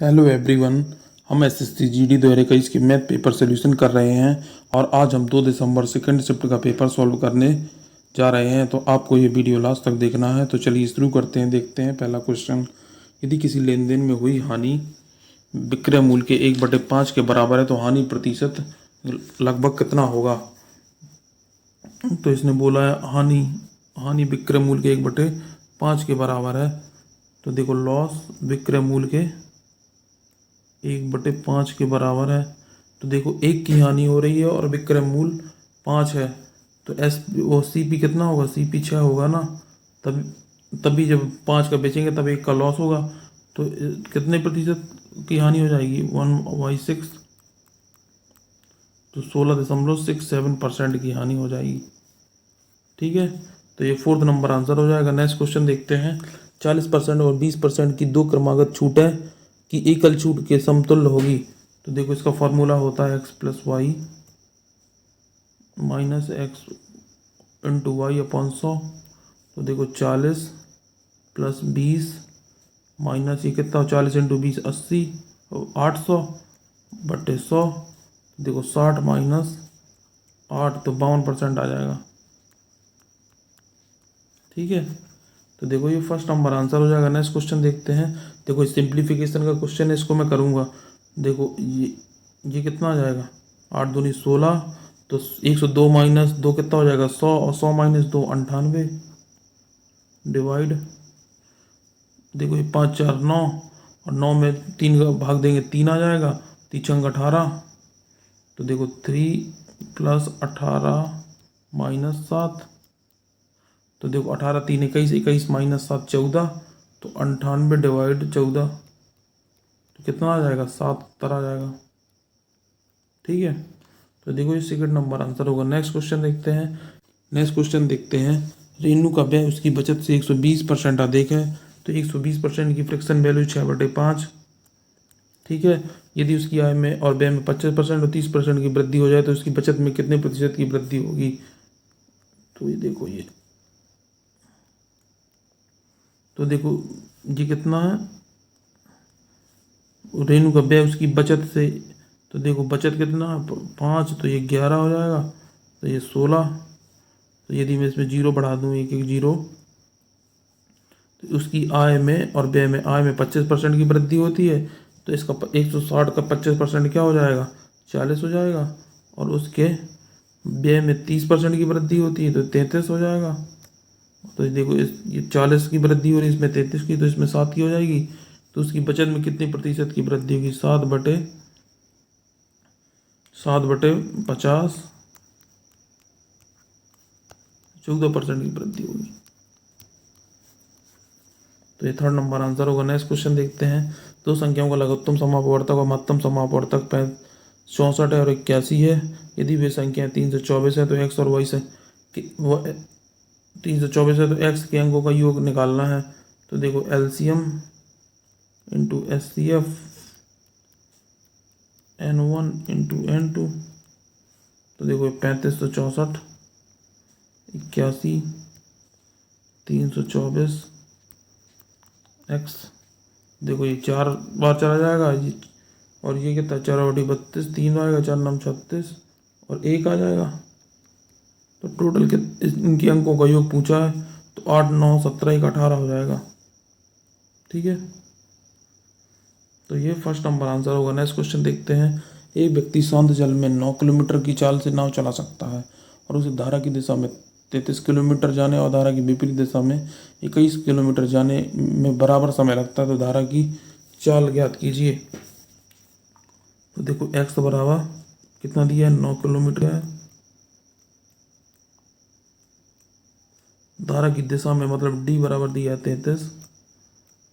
Hello everyone. हम SSC GD 2021 के math paper solution कर रहे हैं और आज हम 2 दिसंबर सेकंड शिफ्ट का पेपर सॉल्व करने जा रहे हैं। तो आपको ये वीडियो लास्ट तक देखना है। तो चलिए शुरू करते हैं। देखते हैं पहला क्वेश्चन। यदि किसी लेन देन में हुई हानि विक्रय मूल्य के 1/5 के बराबर है तो हानि प्रतिशत लगभग कितना होगा। तो इसने बोला है हानि हानि विक्रय मूल्य के 1/5 के बराबर है। तो देखो लॉस विक्रय मूल्य के 1/5 के बराबर है। तो देखो एक की हानि हो रही है और विक्रय मूल्य 5 है। तो एस वो सी पी कितना होगा, सी पी 6 होगा ना। तब तभी जब 5 का बेचेंगे तब एक का लॉस होगा। तो कितने प्रतिशत की हानि हो जाएगी, 1/6। तो 16.67% की हानि हो जाएगी। ठीक है, तो ये 4th नंबर आंसर हो जाएगा। नेक्स्ट क्वेश्चन देखते हैं। 40% और 20% की दो क्रमागत छूट है कि एकल छूट के समतुल्य होगी। तो देखो इसका फॉर्मूला होता है x+y minus x into y upon 100। तो देखो 40 प्लस 20 माइनस ये कितना, 40 इंटू 20 80 और 800 बटे 100। देखो 60 माइनस 8 तो 52% आ जाएगा। ठीक है, तो देखो ये फर्स्ट नंबर आंसर हो जाएगा। नेक्स्ट क्वेश्चन देखते हैं। देखो सिंप्लीफिकेशन का क्वेश्चन है, इसको मैं करूँगा। देखो ये कितना आ जाएगा, 8 दूनी 16। तो 102 माइनस 2 कितना हो जाएगा, 100 और 100 माइनस 2 98 डिवाइड। देखो ये 5 4 9 और 9 में 3 का भाग देंगे 3 आ जाएगा। 3 छंग 18। तो देखो 3 प्लस 18 माइनस 7। तो देखो 18 3 21 21 माइनस 7 14। तो 98 डिवाइड 14 तो कितना आ जाएगा, 7 आ जाएगा। ठीक है, तो देखो ये सेकंड नंबर आंसर होगा। नेक्स्ट क्वेश्चन देखते हैं। रेनू का व्यय उसकी बचत से 120% अधिक है। तो 120% की फ्रैक्शन वैल्यू 6/5। ठीक है, यदि उसकी आय में और व्यय में 25% और 30% की वृद्धि हो जाए तो उसकी बचत में कितने प्रतिशत की वृद्धि होगी। तो ये देखो ये कितना है, रेनू का व्यय उसकी बचत से। तो देखो बचत कितना है, 5। तो ये 11 हो जाएगा। तो ये 16। तो यदि मैं इसमें जीरो बढ़ा दूँ, एक एक जीरो, तो उसकी आय में और व्यय में, आय में 25% की वृद्धि होती है। तो इसका 160 का 25% क्या हो जाएगा, 40 हो जाएगा। और उसके व्यय में 30% की वृद्धि होती है तो 33 हो जाएगा। तो देखो ये 40 की वृद्धि हो रही है, इसमें 33 की, तो इसमें 7 की हो जाएगी। तो उसकी बचत में कितनी प्रतिशत की वृद्धि होगी, 7/50, 14% की वृद्धि होगी। तो ये थर्ड नंबर आंसर होगा। नेक्स्ट क्वेश्चन देखते हैं। दो संख्याओं का लघुत्तम समापवर्तक और महत्तम समापवर्तक 64 है और 81 है। यदि वे संख्याएं 324 है तो एक्स और वाई से 324 है तो एक्स के अंकों का योग निकालना है। तो देखो LCM into SCF N1 into N2। तो देखो 35 तो 64, 81, 324 एक्स। देखो ये 4 बार चला जाएगा और ये कितना, 4/32, 3 आएगा, 4 9 36 और 1 आ जाएगा। तो टोटल के इनके अंकों का योग पूछा है। तो 8 9 17 1 18 हो जाएगा। ठीक है, तो ये फर्स्ट नंबर आंसर होगा। नेक्स्ट क्वेश्चन देखते हैं। एक व्यक्ति शांत जल में 9 किलोमीटर की चाल से नाव चला सकता है और उसे धारा की दिशा में 33 किलोमीटर जाने और धारा की विपरीत दिशा में 21 किलोमीटर जाने में बराबर समय लगता है। तो धारा की चाल ज्ञात कीजिए। तो देखो x बराबर कितना दिया है, 9 किलोमीटर है। धारा की दिशा में मतलब d बराबर दिया है 33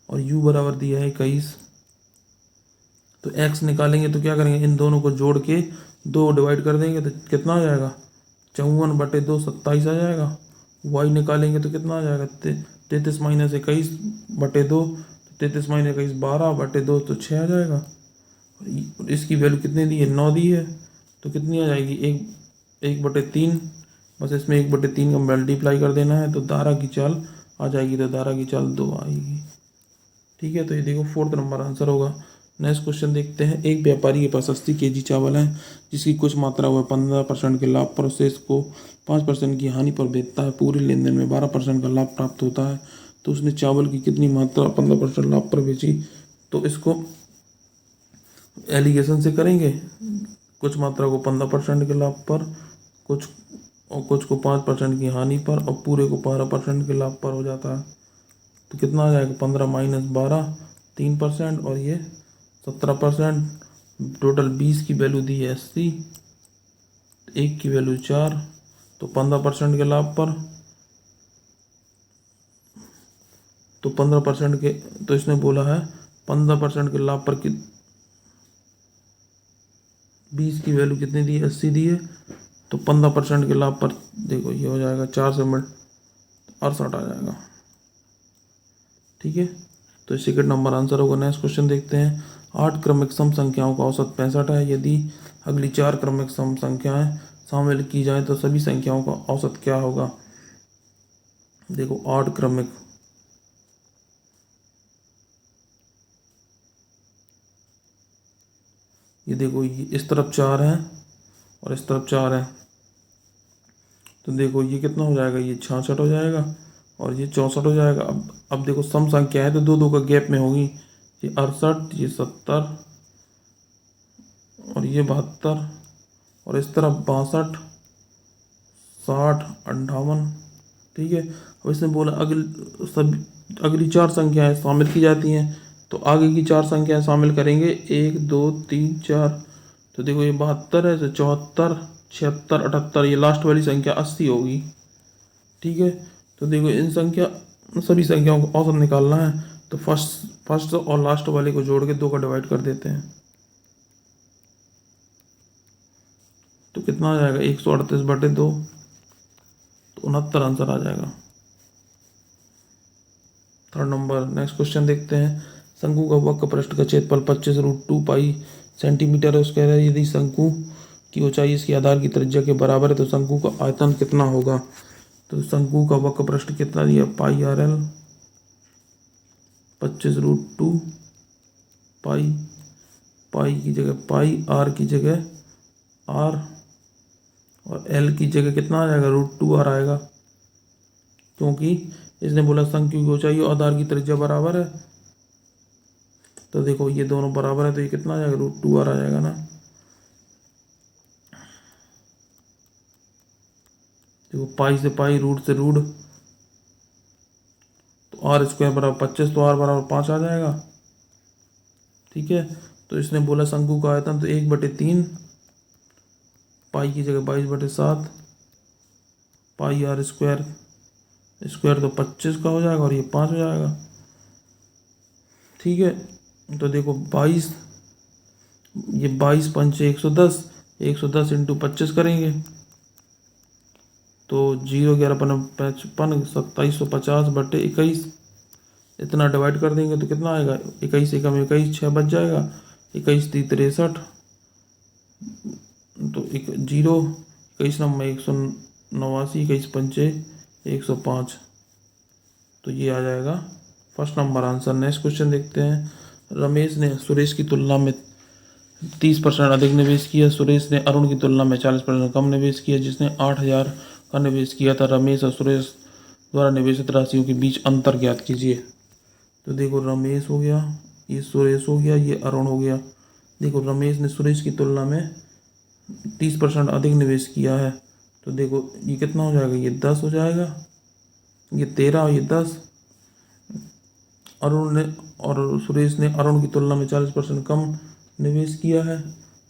और u बराबर दिया है 21। तो x निकालेंगे तो क्या करेंगे, इन दोनों को जोड़ के 2 डिवाइड कर देंगे तो कितना आ जाएगा, 54/2 27 आ जाएगा। y निकालेंगे तो कितना आ जाएगा, 33 माइनस 21/2। 33 माइनस 21 12/2 तो 6 आ जाएगा। और इसकी वैल्यू कितनी दी है, 9 दी है। तो कितनी आ जाएगी, 1/3। बस इसमें 1/3 का मल्टीप्लाई कर देना है तो धारा की चाल आ जाएगी। तो धारा की चाल 2 आएगी। ठीक है, तो ये देखो 4th नंबर आंसर होगा। नेक्स्ट क्वेश्चन देखते हैं। एक व्यापारी के पास 80 केजी चावल है जिसकी कुछ मात्रा वह 15% के लाभ पर शेष को 5% की हानि पर बेचता है। पूरे लेन देन में 12% का लाभ प्राप्त होता है। तो उसने चावल की कितनी मात्रा 15% लाभ पर बेची? तो इसको एलिगेशन से करेंगे। कुछ मात्रा को 15% के लाभ पर, कुछ को 5% की हानि पर और पूरे को 12% के लाभ पर हो जाता है। तो कितना आ जाएगा? 15 माइनस 12 3% और ये 17%। टोटल 20 की वैल्यू दी है 80, एक की वैल्यू 4। तो 15% के लाभ पर, तो 15% के, तो इसने बोला है 15% के लाभ पर 20 की वैल्यू कितनी दी है? 80 दी है। तो 15% के लाभ पर देखो ये हो जाएगा 4 से मिनट 68 आ जाएगा। ठीक है, तो सेकंड नंबर आंसर होगा। नेक्स्ट क्वेश्चन देखते हैं। 8 क्रमिक सम संख्याओं का औसत 65 है। यदि अगली 4 क्रमिक सम संख्याएं शामिल की जाए तो सभी संख्याओं का औसत क्या होगा? देखो 8 क्रमिक, ये देखो ये इस तरफ 4 है और इस तरफ 4 है। तो देखो ये कितना हो जाएगा? ये 66 हो जाएगा और ये 64 हो जाएगा। अब देखो सम संख्या है तो दो दो का गैप में होगी। ये 68, ये 70 और ये 72 और इस तरफ 62 60 58। ठीक है, अब इसने बोला अगली 4 संख्याएं शामिल की जाती हैं तो आगे की 4 संख्याएं शामिल करेंगे 1 2 3 4। तो देखो ये 72 है, तो 74 76 78, ये लास्ट वाली संख्या 80 होगी। ठीक है, तो देखो इन सभी संख्याओं को औसत निकालना है तो फर्स्ट और लास्ट वाले को जोड़ के 2 का डिवाइड कर देते हैं। तो कितना आ जाएगा? 138/2, तो 69 आंसर आ जाएगा। थर्ड नंबर नेक्स्ट क्वेश्चन देखते हैं। शंकु का वक्र पृष्ठ का क्षेत्रफल 25√2 पाई सेंटीमीटर है। उसके कह रहा है यदि शंकु की ऊंचाई इसके आधार की त्रिज्या के बराबर है तो शंकु का आयतन कितना होगा? तो शंकु का वक्र पृष्ठ कितना दिया? पाई आर एल 25√2 पाई, पाई की जगह पाई, आर की जगह आर और एल की जगह कितना आ जाएगा? √2 आर आएगा, क्योंकि इसने बोला शंकु की ऊंचाई और आधार की त्रिज्या बराबर है। तो देखो ये दोनों बराबर है तो ये कितना आ जाएगा? √2 आर आ जाएगा ना। देखो पाई से पाई, रूट से रूट, तो आर स्क्वायर बराबर 25, तो आर बराबर 5 आ जाएगा। ठीक है, तो इसने बोला शंकु का आयतन तो 1/3 पाई की जगह 22/7 पाई आर स्क्वायर, स्क्वायर तो 25 का हो जाएगा और ये 5 हो जाएगा। ठीक है, तो देखो 22, ये 22 पंचे 110, 110 इंटू 25 करेंगे तो 0 11 55 2750/21, इतना डिवाइड कर देंगे तो कितना आएगा? 21 एकम 21, 6 बच जाएगा। 21 3 63, तो 0, 21 नंबर 189, 21 पंचे 105, तो ये आ जाएगा first number answer. Next question देखते हैं। रमेश ने सुरेश की तुलना में 30% अधिक निवेश किया। सुरेश ने अरुण की तुलना में 40% कम निवेश किया। जिसने 8,000 का निवेश किया था। रमेश और सुरेश द्वारा निवेशित राशियों के बीच अंतर ज्ञात कीजिए। तो देखो रमेश हो गया, ये सुरेश हो गया, ये अरुण हो गया। देखो रमेश ने सुरेश की तुलना में 30% अधिक निवेश किया है तो देखो ये कितना हो जाएगा? ये 10 हो जाएगा, ये 13 और ये 10। अरुण ने और सुरेश ने अरुण की तुलना में 40% कम निवेश किया है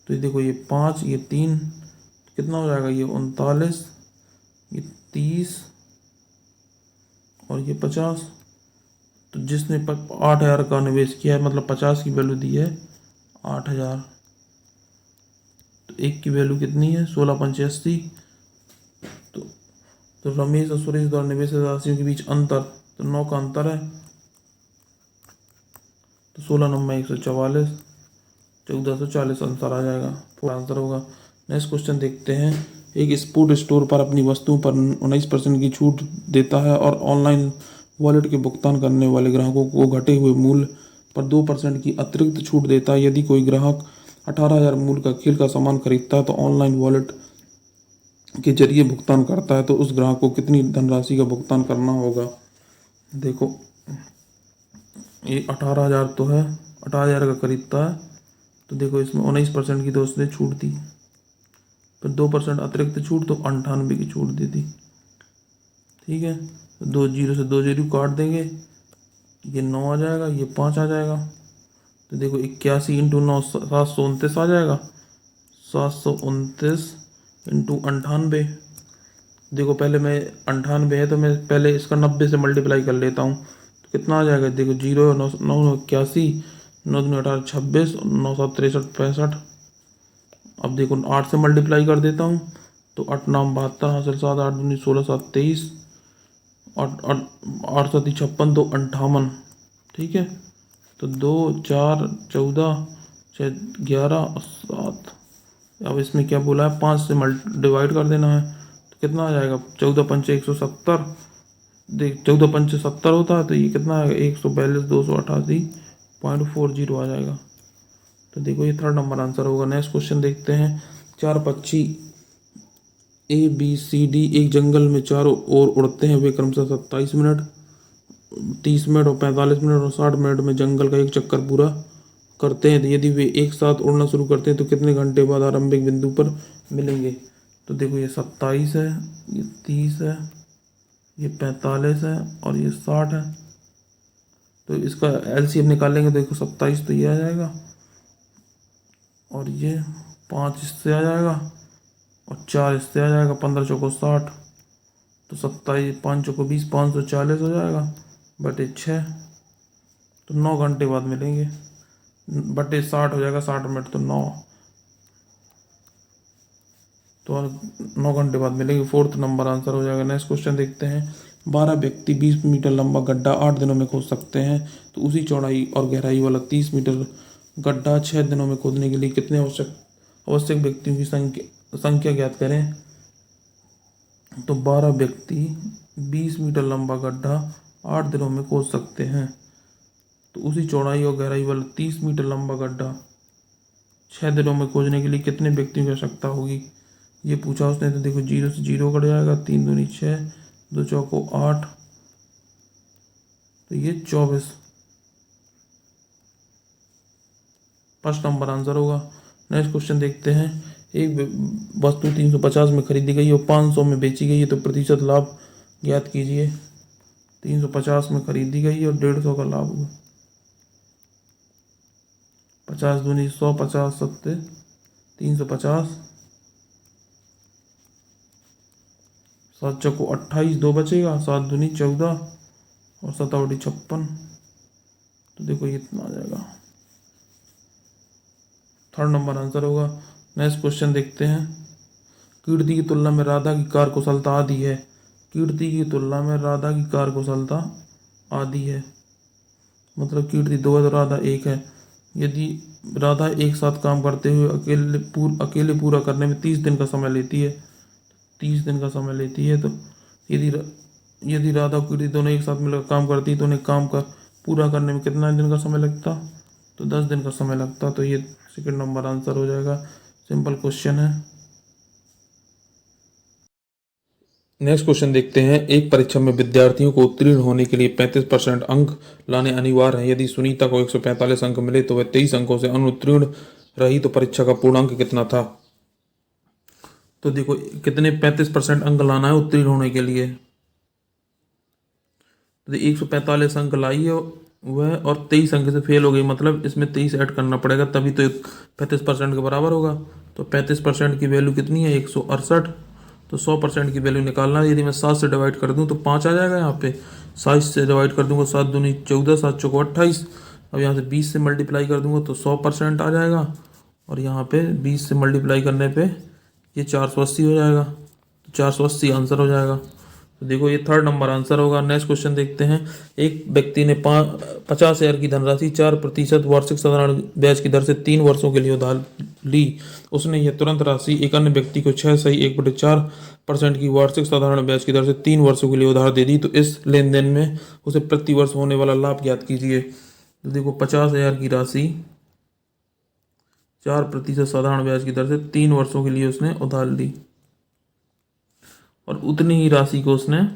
तो ये देखो ये 5, ये 3, कितना हो जाएगा? ये 39, ये 30 और ये 50। तो जिसने 8,000 का निवेश किया है, मतलब 50 की वैल्यू दी है 8,000, तो एक की वैल्यू कितनी है? 16 पंचे 80। तो रमेश और सुरेश द्वारा निवेशित राशियों के बीच अंतर, तो 9 का अंतर है, तो 16 नंबर 144, 1440 आंसर आ जाएगा। पूरा आंसर होगा। नेक्स्ट क्वेश्चन देखते हैं। एक स्पोर्ट स्टोर पर अपनी वस्तुओं पर 19% की छूट देता है और ऑनलाइन वॉलेट के भुगतान करने वाले ग्राहकों को घटे हुए मूल्य पर 2% की अतिरिक्त छूट देता है। यदि कोई ग्राहक 18,000 मूल्य का खेल का सामान खरीदता है तो ऑनलाइन वॉलेट के जरिए भुगतान करता है तो उस ग्राहक को कितनी धनराशि का भुगतान करना होगा। देखो ये 18,000 तो है, 18,000 का खरीदता है तो देखो इसमें 19% की तो उसने छूट दी, फिर 2% अतिरिक्त छूट तो 98 की छूट दी थी। ठीक है, तो 2 जीरो से 2 जीरो काट देंगे, ये 9 आ जाएगा, ये 5 आ जाएगा। तो देखो 81 इंटू 9 729 आ जाएगा, 729 इंटू 98। देखो पहले मैं 98 है तो मैं पहले इसका 90 से मल्टीप्लाई कर लेता हूँ तो कितना आ जाएगा। देखो 0 9 9 81, 9 दूनी 18 26, 9 7 63 65। अब देखो 8 से मल्टीप्लाई कर देता हूँ तो 8 9 72 हासिल 7 8 दूनी 16 7 23, 8 8 8 7 56 2 58। ठीक है, तो 2 4 14 6 11 और 7। अब इसमें क्या बोला है, 5 से डिवाइड कर देना है तो कितना आ जाएगा, 14 पंचे 170। देख 14 पंचे 70 होता है तो ये कितना आएगा, 142,288.40 आ जाएगा। तो देखो ये थर्ड नंबर आंसर होगा। नेक्स्ट क्वेश्चन देखते हैं। 4 पक्षी ABCD एक जंगल में चारों ओर उड़ते हैं। वे क्रमशः 27 मिनट, 30 मिनट और 45 मिनट और 60 मिनट में जंगल का एक चक्कर पूरा करते हैं। तो यदि वे एक साथ उड़ना शुरू करते हैं तो कितने घंटे बाद आरंभिक बिंदु पर मिलेंगे। तो देखो ये 27 है, ये 30 है, ये 45 है और ये 60 है। तो इसका LCM निकालेंगे, देखो 27 तो ये आ जाएगा और ये 5 इससे आ जाएगा और 4 इससे आ जाएगा, 15 चौको 60, तो 27 5 चौको 20, 540 हो जाएगा बटे 6। तो 9 घंटे बाद मिलेंगे, बटे 60 हो जाएगा, 60 मिनट तो 9, तो 9 घंटे बाद मिलेंगे। फोर्थ नंबर आंसर हो जाएगा। नेक्स्ट क्वेश्चन देखते हैं। 12 व्यक्ति 20 मीटर लंबा गड्ढा 8 दिनों में खोद सकते हैं तो उसी चौड़ाई और गहराई वाला 30 मीटर गड्ढा 6 दिनों में खोदने के लिए कितने आवश्यक व्यक्तियों की संख्या ज्ञात करें। तो 12 व्यक्ति 20 मीटर लंबा गड्ढा 8 दिनों में खोद सकते हैं तो उसी चौड़ाई और गहराई वाला 30 मीटर लंबा गड्ढा 6 दिनों में खोदने के लिए कितने व्यक्तियों की आवश्यकता होगी, ये पूछा उसने। तो देखो 0 से 0 कट जाएगा, 3 दूनी 6, 2 चौको 8, तो ये 24 फर्स्ट नंबर आंसर होगा। नेक्स्ट क्वेश्चन देखते हैं। एक वस्तु 350 में खरीदी गई और 500 में बेची गई है तो प्रतिशत लाभ ज्ञात कीजिए। 350 में खरीदी गई और 150 का लाभ हुआ। 50 दूनी 100, 50 सत्ते 350, 7 चौको 28, 2 बचेगा, 7 दूनी 14 और 7 56। तो देखो ये इतना आ जाएगा, थर्ड नंबर आंसर होगा। नेक्स्ट क्वेश्चन देखते हैं। कीर्ति की तुलना में राधा की कार्यकुशलता आधी है। कीर्ति की तुलना में राधा की कार्यकुशलता आधी है, मतलब कीर्ति 2 है तो राधा 1 है। यदि राधा एक साथ काम करते हुए अकेले पूरा करने में 30 दिन का समय लेती है, 30 दिन का समय लेती है, तो यदि राधा और कीर्ति दोनों एक साथ मिलकर काम करती तो उन्हें काम का पूरा करने में कितना दिन का समय लगता, तो 10 दिन का समय लगता। तो ये सेकंड नंबर आंसर हो जाएगा। सिंपल क्वेश्चन है। नेक्स्ट क्वेश्चन देखते हैं। एक परीक्षा में विद्यार्थियों को उत्तीर्ण होने के लिए 35% अंक लाने अनिवार्य है। यदि सुनीता को 145 अंक मिले तो वह 23 अंकों से अनुत्तीर्ण रही तो परीक्षा का पूर्णांक कितना था। तो देखो कितने 35% अंक लाना है उत्तीर्ण होने के लिए, तो 145 अंक लाई है वह और 23 अंक से फेल हो गई, मतलब इसमें 23 ऐड करना पड़ेगा तभी तो 35% के बराबर होगा। तो 35% की वैल्यू कितनी है, 168। तो 100% की वैल्यू निकालना है। यदि मैं 7 से डिवाइड कर दूं तो 5 आ जाएगा। यहाँ पे 7 से डिवाइड कर दूंगा, 7 दूनी 14, 7 चौको 28। अब यहाँ से 20 से मल्टीप्लाई कर दूंगा तो 100% आ जाएगा और यहाँ पे 20 से मल्टीप्लाई करने पे ये 480 हो जाएगा। तो 480 आंसर हो जाएगा। तो देखो ये थर्ड नंबर आंसर होगा। नेक्स्ट क्वेश्चन देखते हैं। एक व्यक्ति ने 50,000 की धनराशि 4% वार्षिक साधारण ब्याज की दर से 3 वर्षों के लिए उधार ली। उसने यह तुरंत राशि एक अन्य व्यक्ति को 6.1/4% की वार्षिक साधारण ब्याज की दर से 3 वर्षों के लिए उधार दे दी। तो इस लेन देन में उसे प्रति वर्ष होने वाला लाभ ज्ञात कीजिए। तो देखो 50,000 की राशि 4% साधारण ब्याज की दर से 3 वर्षों के लिए उसने उधार ली, और उतनी ही राशि को उसने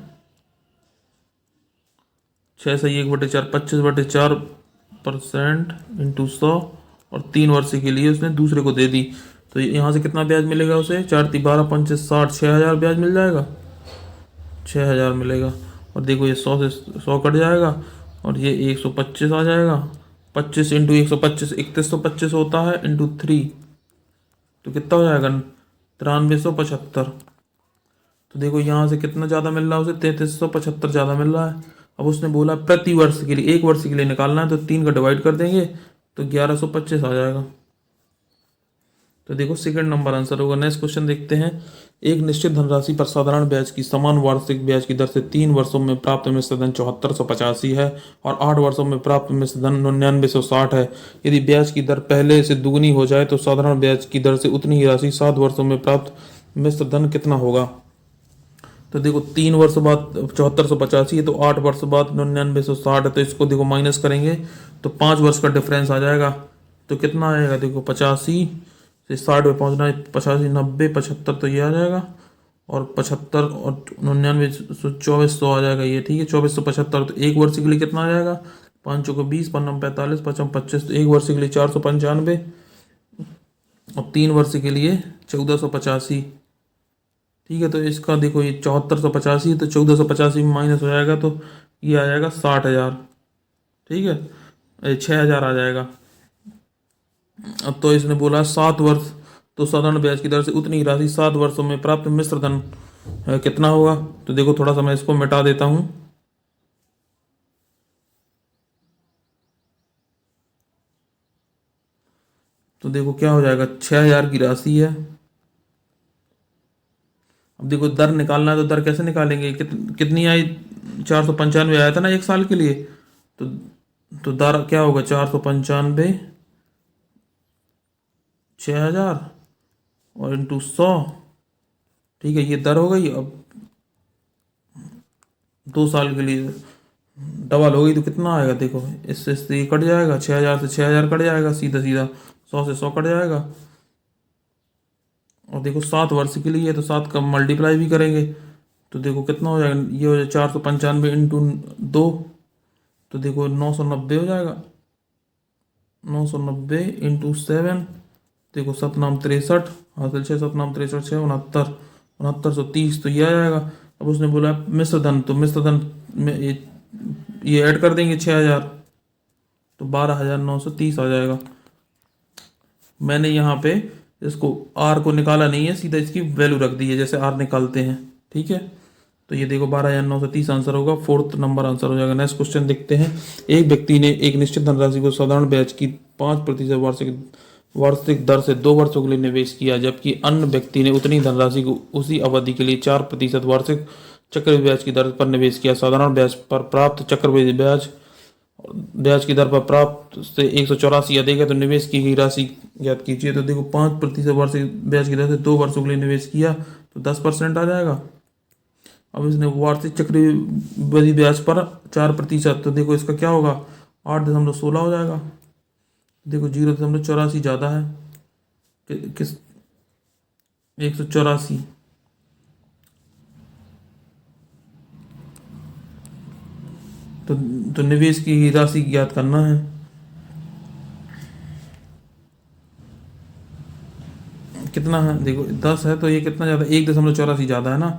6 1/4 25/4% × 100 और 3 वर्ष के लिए उसने दूसरे को दे दी। तो यहाँ से कितना ब्याज मिलेगा उसे? 4×3 = 12 × 5 = 60, 6,000 ब्याज मिल जाएगा, 6,000 मिलेगा। और देखो ये 100 से 100 कट जाएगा और ये 125 आ जाएगा। 25 × 125 3125 होता है, × 3 तो कितना हो जाएगा? 9375। तो देखो यहाँ से कितना ज़्यादा मिल रहा है उसे? 3375 ज़्यादा मिल रहा है। अब उसने बोला प्रति वर्ष के लिए, 1 वर्ष के लिए निकालना है, तो 3 का डिवाइड कर देंगे तो 1125 आ जाएगा। तो देखो सेकंड नंबर आंसर होगा। नेक्स्ट क्वेश्चन देखते हैं। एक निश्चित धनराशि पर साधारण ब्याज की समान वार्षिक ब्याज की दर से 3 वर्षों में प्राप्त मिश्र धन 7485 है और 8 वर्षों में प्राप्त मिश्र धन 9960 है। यदि ब्याज की दर पहले से दुगनी हो जाए तो साधारण ब्याज की दर से उतनी ही राशि 7 वर्षों में प्राप्त मिश्र धन कितना होगा? तो देखो 3 वर्ष बाद 7485 है, तो 8 वर्ष बाद 9960 है, तो इसको देखो माइनस करेंगे तो 5 वर्ष का डिफरेंस आ जाएगा। तो कितना आएगा? देखो 85 से 60 पे पहुंचना है, 85 90 75 तो ये आ जाएगा, और 75 और 99 2400 आ जाएगा ये, ठीक है। 2475 तो 1 वर्ष के लिए कितना आ जाएगा? 5 चौको 20 5 45 55 25, तो 1 वर्ष के लिए 495 और 3 वर्ष के लिए 1485, ठीक है। तो इसका देखो ये 7485, तो 1485 में माइनस हो जाएगा तो ये आ जाएगा 60,000, ठीक है, 6,000 आ जाएगा। अब तो इसने बोला 7 वर्ष, तो साधारण ब्याज की दर से उतनी ही राशि 7 वर्षों में प्राप्त मिश्र धन कितना होगा? तो देखो थोड़ा सा मैं इसको मिटा देता हूँ। तो देखो क्या हो जाएगा? 6,000 की राशि है। अब देखो दर निकालना है, तो दर कैसे निकालेंगे? कितनी आई? 495 आया था ना 1 साल के लिए, तो दर क्या होगा? 495 6,000 और × 100, ठीक है, ये दर हो गई। अब 2 साल के लिए डबल हो गई तो कितना आएगा? देखो इससे ये कट जाएगा, 6,000 से 6,000 कट जाएगा, सीधा सीधा 100 से 100 कट जाएगा। और देखो 7 वर्ष के लिए है तो 7 का मल्टीप्लाई भी करेंगे तो देखो कितना हो जाएगा? ये हो जाएगा 495 × 2, तो देखो 990 हो जाएगा। 990 × 7, देखो 7 नाम 63, हासिल 6 7 नाम 63 6 69 6930, तो ये आ जाएगा। अब उसने बोला मिश्र धन, तो मिश्र धन में ये ऐड कर देंगे 6,000, तो 12,930 आ जाएगा। मैंने यहाँ पे इसको आर को निकाला नहीं है, सीधा इसकी वैल्यू रख दी है जैसे आर निकालते हैं, ठीक है। तो ये देखो 12,930 आंसर होगा, 4th नंबर आंसर हो जाएगा। नेक्स्ट क्वेश्चन देखते हैं। एक व्यक्ति ने एक निश्चित धनराशि को साधारण ब्याज की 5% वार्षिक दर से 2 वर्षों के लिए निवेश किया, जबकि अन्य व्यक्ति ने उतनी धनराशि को उसी अवधि के लिए 4% वार्षिक चक्रवृद्धि ब्याज की दर पर निवेश किया। साधारण ब्याज पर प्राप्त चक्रवृद्धि ब्याज की दर पर प्राप्त से 184 अधिक है, तो निवेश की गई राशि ज्ञात कीजिए। तो देखो 5% वार्षिक ब्याज की दर से 2 वर्षों के लिए निवेश किया तो 10% आ जाएगा। अब इसने वार्षिक चक्रवृद्धि ब्याज पर 4%, तो देखो इसका क्या होगा? 8.16 हो जाएगा। देखो 0.84 ज़्यादा है किस 184, तो निवेश की राशि ज्ञात करना है। कितना है? देखो 10 है तो ये कितना ज़्यादा? 1.84 ज़्यादा है ना,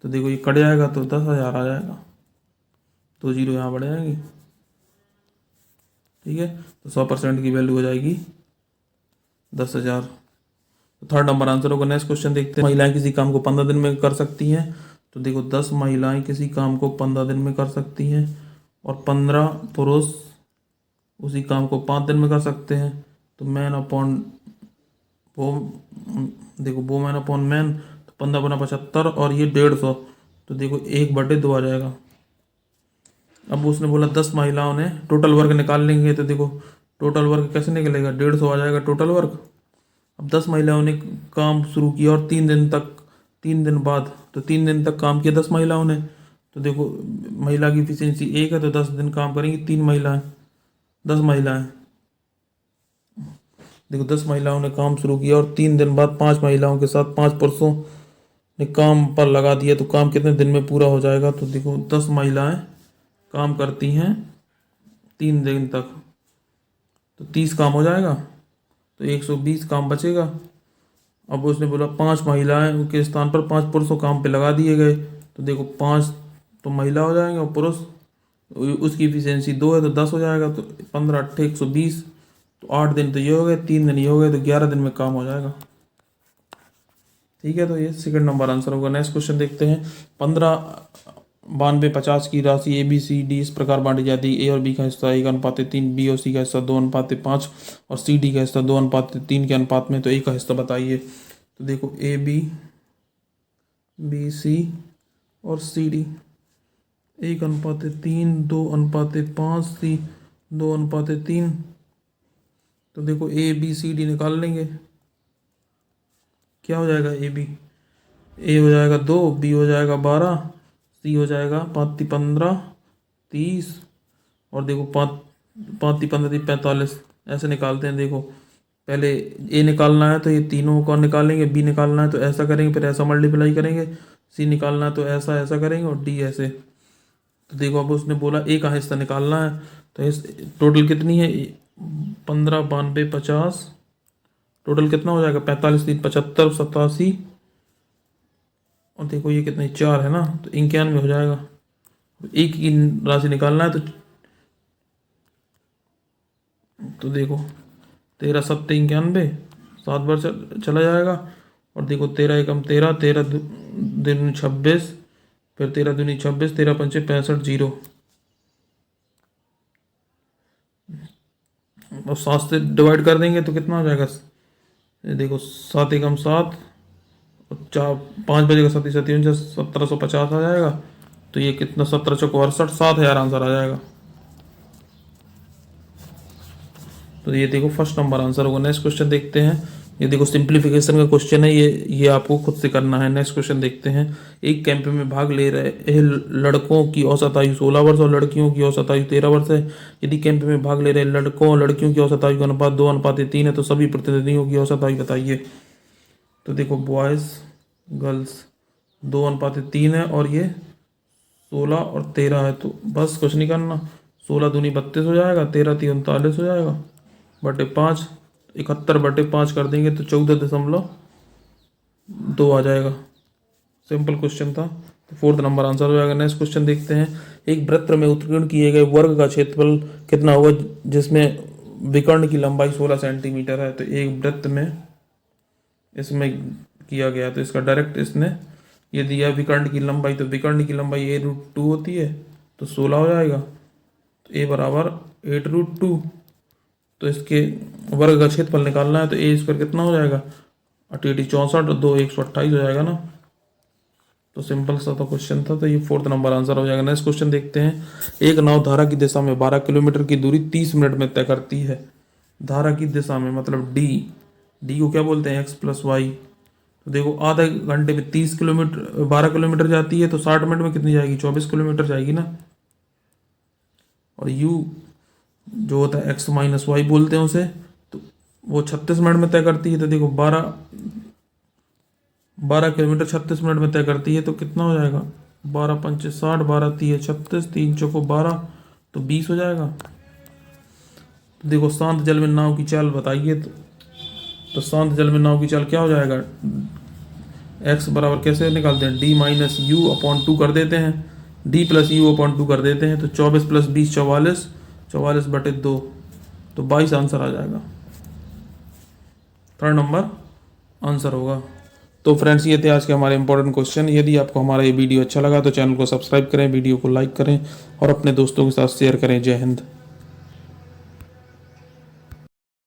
तो देखो ये कट जाएगा तो 10,000 आ जाएगा, तो 0 यहाँ बढ़ जाएगी, ठीक है। तो 100% की वैल्यू हो जाएगी 10,000। तो 3rd नंबर आंसर होगा। नेक्स्ट क्वेश्चन देखते हैं। महिलाएं किसी काम को 15 दिन में कर सकती हैं, तो देखो 10 महिलाएं किसी काम को 15 दिन में कर सकती हैं और 15 पुरुष उसी काम को 5 दिन में कर सकते हैं। तो मैन अपॉन वो, देखो वोमेन अपॉन मैन, तो 15×75 और ये 150, तो देखो 1/2 आ जाएगा। अब उसने बोला 10 महिलाओं ने टोटल वर्क निकाल लेंगे, तो देखो टोटल वर्क कैसे निकलेगा? 150 आ जाएगा टोटल वर्क। अब 10 महिलाओं ने काम शुरू किया और 3 दिन बाद, तो 3 दिन तक काम किया 10 महिलाओं ने, तो देखो महिला की इफिशियंसी 1 है तो 10 दिन काम करेंगी 3 महिलाएं, 10 महिलाएं। देखो 10 महिलाओं ने काम शुरू किया और 3 दिन बाद 5 महिलाओं के साथ 5 पुरुषों ने काम पर लगा दिया, तो काम कितने दिन में पूरा हो जाएगा? तो देखो 10 महिलाएं काम करती हैं 3 दिन तक, तो 30 काम हो जाएगा, तो 120 काम बचेगा। अब उसने बोला 5 महिलाएं के स्थान पर 5 पुरुषों काम पे लगा दिए गए, तो देखो 5 तो महिला हो जाएंगे और पुरुष, उसकी इफिशियंसी 2 है तो 10 हो जाएगा, तो 15 अट्ठे 120, तो 8 दिन तो ये हो गए, 3 दिन ये हो गए, तो 11 दिन में काम हो जाएगा। ठीक है, तो ये सेकंड नंबर आंसर होगा। नेक्स्ट क्वेश्चन देखते हैं। 15 92 50 की राशि ए बी सी डी इस प्रकार बांटी जाती है। ए और बी का हिस्सा 1:3, बी और सी का हिस्सा 2:5 और सी डी का हिस्सा 2:3 के अनुपात में, तो ए का हिस्सा बताइए। तो देखो ए बी, बी सी और सी डी 1:3, 2:5, सी 2:3, तो देखो ए बी सी डी निकाल लेंगे। क्या हो जाएगा? ए हो जाएगा 2, बी हो जाएगा 12, सी हो जाएगा 5 15 30, और देखो 5 15 45, ऐसे निकालते हैं। देखो पहले ए निकालना है तो ये तीनों को निकालेंगे, बी निकालना है तो ऐसा करेंगे, फिर ऐसा मल्टीप्लाई करेंगे, सी निकालना है तो ऐसा ऐसा करेंगे, और डी ऐसे। तो देखो अब उसने बोला ए का हिस्सा निकालना है, तो इस टोटल कितनी है? 15 92 50, टोटल कितना हो जाएगा? 45 3 75 87, और देखो ये कितने 4 है ना, तो 91 हो जाएगा। एक की राशि निकालना है तो देखो 13 7 91, 7 बार चला जाएगा, और देखो 13 एकम 13, 13 दूनी 26, फिर 13 दूनी 26, 13 पंचे 65 0, और 7 से डिवाइड कर देंगे तो कितना हो जाएगा? ये देखो 7 एकम 7, 4 5 बजेगा 7 7 1750 आ जाएगा, तो ये कितना 17 चौको 68, 7000 आंसर आ जाएगा। तो ये देखो फर्स्ट नंबर आंसर होगा। नेक्स्ट क्वेश्चन देखते हैं। ये देखो सिंप्लीफिकेशन का क्वेश्चन है, ये आपको खुद से करना है। नेक्स्ट क्वेश्चन देखते हैं। एक कैंप में भाग ले रहे लड़कों की औसत आयु 16 वर्ष और लड़कियों की औसत आयु 13 वर्ष है। यदि कैंप में भाग ले रहे लड़कों और लड़कियों की औसत आयु का अनुपात 2:3 है, तो सभी प्रतिनिधियों की औसत आयु बताइए। तो देखो बॉयज़ गर्ल्स 2:3 है, और ये 16 और 13 है, तो बस कुछ नहीं करना, 16 दूनी 32 हो जाएगा, 13 3 39 हो जाएगा, बटे 5, 71/5 कर देंगे तो 14.2 आ जाएगा। सिंपल क्वेश्चन था, तो 4th नंबर आंसर हो जाएगा। नेक्स्ट क्वेश्चन देखते हैं। एक वृत्त में उत्कीर्ण किए गए वर्ग का क्षेत्रफल कितना होगा जिसमें विकर्ण की लंबाई 16 सेंटीमीटर है? तो एक वृत्त में इसमें किया गया, तो इसका डायरेक्ट इसने ये दिया विकर्ण की लंबाई, तो विकर्ण की लंबाई a√2 होती है, तो 16 हो जाएगा, तो a बराबर 8√2, तो इसके वर्ग का क्षेत्रफल निकालना है, तो a² कितना हो जाएगा? 88 64 और 2 128 हो जाएगा ना। तो सिंपल सा तो क्वेश्चन था, तो ये 4th नंबर आंसर हो जाएगा। नेक्स्ट क्वेश्चन देखते हैं। एक नाव धारा की दिशा में 12 किलोमीटर की दूरी 30 मिनट में तय करती है। धारा की दिशा में मतलब डी को क्या बोलते हैं? x + y। तो देखो आधे घंटे में 30 किलोमीटर 12 किलोमीटर जाती है, तो 60 मिनट में कितनी जाएगी? 24 किलोमीटर जाएगी ना। और u जो होता है x - y बोलते हैं उसे, तो वो 36 मिनट में तय करती है। तो देखो 12 किलोमीटर 36 मिनट में तय करती है, तो कितना हो जाएगा? 12 पंचे 60, 12 3 36, 3 चौको 12, तो 20 हो जाएगा। तो देखो शांत जल में नाव की चाल बताइए। तो शांत जल में नाव की चाल क्या हो जाएगा? x बराबर कैसे निकालते हैं? d-u/2 कर देते हैं, d+u/2 कर देते हैं, तो 24 + 20 44, 44/2, तो 22 आंसर आ जाएगा। 3rd नंबर आंसर होगा। तो फ्रेंड्स ये थे आज के हमारे इंपॉर्टेंट क्वेश्चन। यदि आपको हमारा ये वीडियो अच्छा लगा तो चैनल को सब्सक्राइब करें, वीडियो को लाइक करें और अपने दोस्तों के साथ शेयर करें। जय हिंद।